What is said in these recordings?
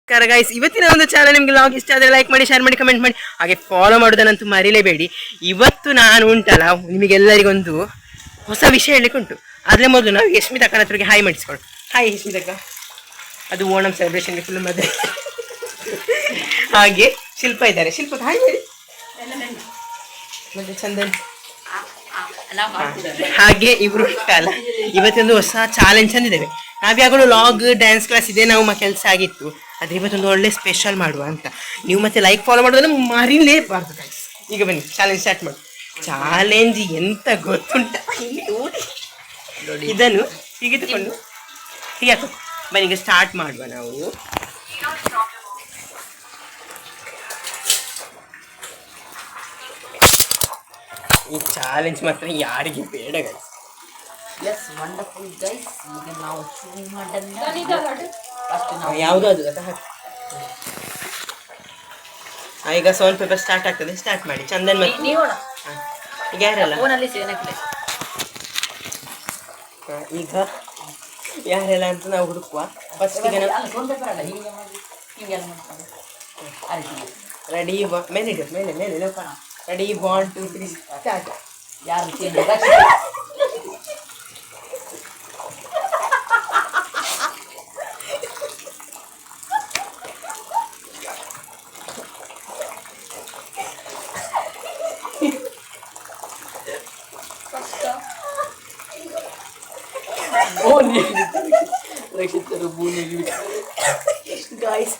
Guys, ಇವತ್ತಿನ ಒಂದು channel ನಿಮಗೆ ಲಾಗ್ ಇಷ್ಟ ಆದರೆ ಲೈಕ್ ಮಾಡಿ, ಶೇರ್ ಮಾಡಿ, ಕಮೆಂಟ್ ಮಾಡಿ, ಹಾಗೆ ಫಾಲೋ ಮಾಡೋದನ್ನಂತೂ ಮರಿಲೇಬೇಡಿ. ಇವತ್ತು ನಾನು ಉಂಟಲ್ಲ ನಿಮಗೆಲ್ಲರಿಗೊಂದು ಹೊಸ ವಿಷಯ ಹೇಳಲಿಕ್ಕೆ ಉಂಟು. ಆದರೆ ಮೊದಲು ನಾವು ಯಶ್ಮಿತಕ್ಕನ ಹತ್ರಗೆ ಹಾಯ್ ಮಾಡಿಸ್ಕೊಂಡು. ಹಾಯ್ ಯಶ್ಮಿತಕ್ಕ. ಅದು ಓಣಂ ಸೆಲೆಬ್ರೇಷನ್ಗೆ ಫುಲ್ ಮದುವೆ. ಹಾಗೆ ಶಿಲ್ಪ ಇದ್ದಾರೆ. ಶಿಲ್ಪಕ್ಕೆ ಹಾಯ್ ಮಾಡಿ. ಮತ್ತೆ ಚಂದನ್. ಹಾಗೆ ಇವರು ಉಂಟಲ್ಲ ಇವತ್ತೊಂದು ಹೊಸ ಚಾಲೆಂಜ್ ತಂದಿದ್ದೇವೆ. ನಾವ್ಯಾಗಲೂ ಲಾಗ್ ಡ್ಯಾನ್ಸ್ ಕ್ಲಾಸ್ ಇದೆ ನಮ್ಮ ಕೆಲಸ ಆಗಿತ್ತು. ಆದರೆ ಇವತ್ತೊಂದು ಒಳ್ಳೆ ಸ್ಪೆಷಲ್ ಮಾಡುವ ಅಂತ. ನೀವು ಮತ್ತೆ ಲೈಕ್ ಫಾಲೋ ಮಾಡೋದನ್ನು ಮರಿಲೇಬಾರ್ದು ಗೈಸ್. ಈಗ ಬನ್ನಿ ಚಾಲೆಂಜ್ ಸ್ಟಾರ್ಟ್ ಮಾಡಿ. ಚಾಲೆಂಜ್ ಎಂತ ಗೊತ್ತುಂಟ, ಇಲ್ಲಿ ನೋಡಿ ಇದನ್ನು ಹೀಗೆ ತಗೊಂಡು ಹೀಗೆ ಹಾಕೋ. ಬನ್ನಿ ಈಗ ಸ್ಟಾರ್ಟ್ ಮಾಡುವ ನಾವು. ಈ ಚಾಲೆಂಜ್ ಮಾತ್ರ ಯಾರಿಗೆ ಬೇಡ ಗೈಸ್. Yes, wonderful guys. ಈಗ ನಾವು ಶುರು ಮಾಡೋಣ. ಯಾವುದು ಅದು ಈಗ ಸೌಂಡ್ ಪೇಪರ್ ಸ್ಟಾರ್ಟ್ ಆಗ್ತದೆ. ಸ್ಟಾರ್ಟ್ ಮಾಡಿ. ಚಂದನ್ ಮತ್ತೆ ಈಗ ಯಾರಲ್ಲ ಈಗ ಯಾರೆಲ್ಲ ಅಂತ ನಾವು ಹುಡುಕುವ. ಫಸ್ಟ್ ಈಗ ರೆಡಿ ಮೇಲೆ ಮೇಲೆ ಮೇಲೆ ರೆಡಿ 1 2 3 ಸ್ಟಾರ್ಟ್. ಯಾರು ರಕ್ಷಿತರು ಭೂಮಿಗೆ ಗಾಯ್ಸ್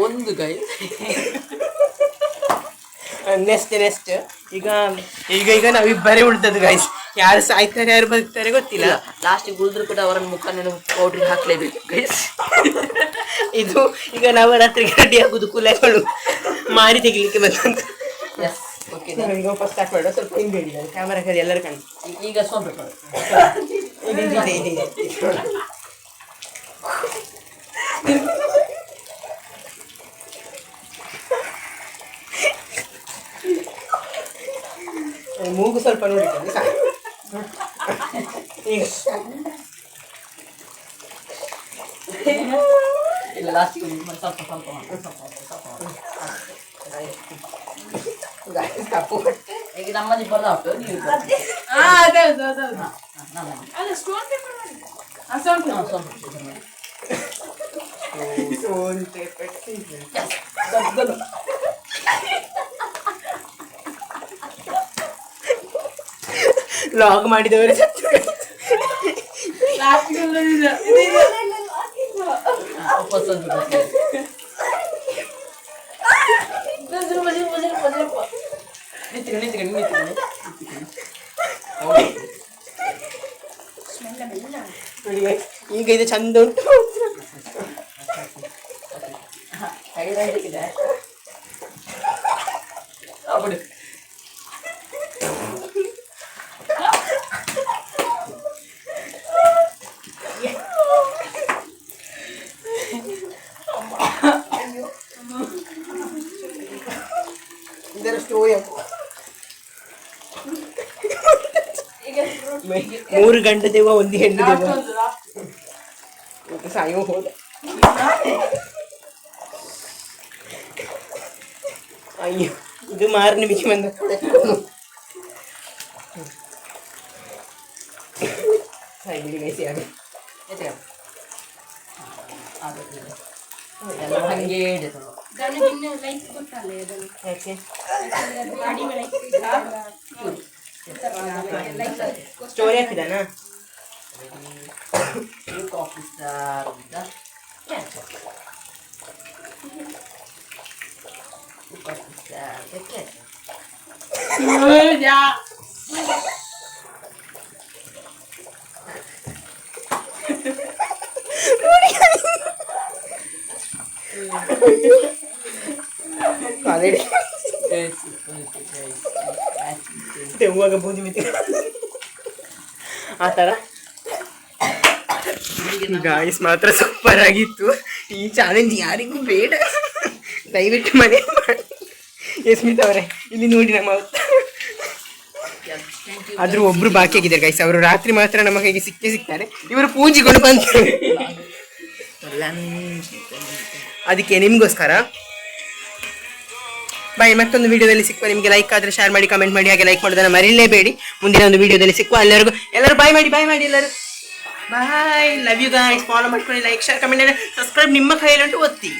ಒಂದು ಗೈ ನೆಕ್ಸ್ಟ್ ಈಗ ಈಗ ಈಗ ನಾವಿಬ್ಬರೇ ಉಳ್ದದ್ದು ಗೈಸ್. ಯಾರು ಸಾಯ್ತಾರೆ ಯಾರು ಬದುಕ್ತಾರೆ ಗೊತ್ತಿಲ್ಲ. ಲಾಸ್ಟಿಗೆ ಉಳಿದ್ರು ಕೂಡ ಅವರನ್ನು ಮುಖ ಪೌಡ್ರಿಗೆ ಹಾಕ್ಲೇಬೇಕು ಗೈಸ್. ಇದು ಈಗ ನವರಾತ್ರಿಗೆ ರೆಡಿ ಆಗುದು ಕುಲಗಳು ಮಾರಿ ತೆಗಿಲಿಕ್ಕೆ ಬಂದಂತ. ಈಗ ವಾಪಸ್ ಸ್ಟಾರ್ಟ್ ಮಾಡುವ. ಸ್ವಲ್ಪ ಹಿಂದೆ ಕ್ಯಾಮರಾ ಕರಿ ಎಲ್ಲರೂ ಕಾಣಿ. ಈಗ ಸೋಂಪು ಮೂಗು ಸ್ವಲ್ಪ ನೋಡಿಕೊಂಡು ಈಗ ಇಲ್ಲ ಲಾಸ್ಟಿಗೆ ಸ್ವಲ್ಪ ಈಗ ನಮ್ಮಲ್ಲಿ ಬರ್ದಾಟು ನೀವು ಲಾಗ್ ಮಾಡಿದವರೇ ಈಗ ಇದು ಚಂದ ಉಂಟು. ಇದರ ಸ್ಟೋರಿ 3 ಗಂಟೆ ದೇವ ಒಂದು ಹೆಣ್ಣು ದೇವ ಸಾಯೋ ಹೋದ. ಅಯ್ಯೋ ಇದು ಮಾರನೇ ಬಿಸಿ ಬಂದ ಸ್ಟೋರಿ ಹಾಕಿದಾನಾ? ಕಾಲೇಜ್ ತೆವ್ವಾಗ ಬೂದಿ ಮಿತಿ ಆ ಥರ ಗಾಯ್ಸ್ ಮಾತ್ರ ಸೂಪರ್ ಆಗಿತ್ತು. ಈ ಚಾಲೆಂಜ್ ಯಾರಿಗೂ ಬೇಡ, ದಯವಿಟ್ಟು ಮನೆ ಮಾಡಿ. ಸ್ಮಿತ್ ಅವರೇ ಇಲ್ಲಿ ನೋಡಿ ನಮ್ಮ ಆದ್ರೂ ಒಬ್ರು ಬಾಕಿ ಆಗಿದ್ದಾರೆ ಗೈಸ್. ಅವರು ರಾತ್ರಿ ಮಾತ್ರ ನಮ್ಮ ಕೈಗೆ ಸಿಗ್ತಾರೆ. ಇವರು ಪೂಜೆಗಳು ಬಂತು ಅದಕ್ಕೆ ನಿಮ್ಗೋಸ್ಕರ. ಬಾಯ್, ಮತ್ತೊಂದು ವಿಡಿಯೋದಲ್ಲಿ ಸಿಕ್ಕುವ. ನಿಮಗೆ ಲೈಕ್ ಆದರೆ ಶೇರ್ ಮಾಡಿ, ಕಮೆಂಟ್ ಮಾಡಿ, ಹಾಗೆ ಲೈಕ್ ಮಾಡೋದನ್ನ ಮರಿಲೇಬೇಡಿ. ಮುಂದಿನ ಒಂದು ವಿಡಿಯೋದಲ್ಲಿ ಸಿಕ್ಕುವ. ಎಲ್ಲರೂ ಬಾಯ್ ಮಾಡಿ ಎಲ್ಲರೂ bye. Love you guys. Follow ಮಾಡ್ಕೊಳ್ಳಿ, ಲೈಕ್ ಶೇರ್ ಕಮೆಂಟ್ ಸಬ್ಸ್ಕ್ರೈಬ್ ನಿಮ್ಮ ಕೈಯಲ್ಲಂಟು ಒತ್ತಿ.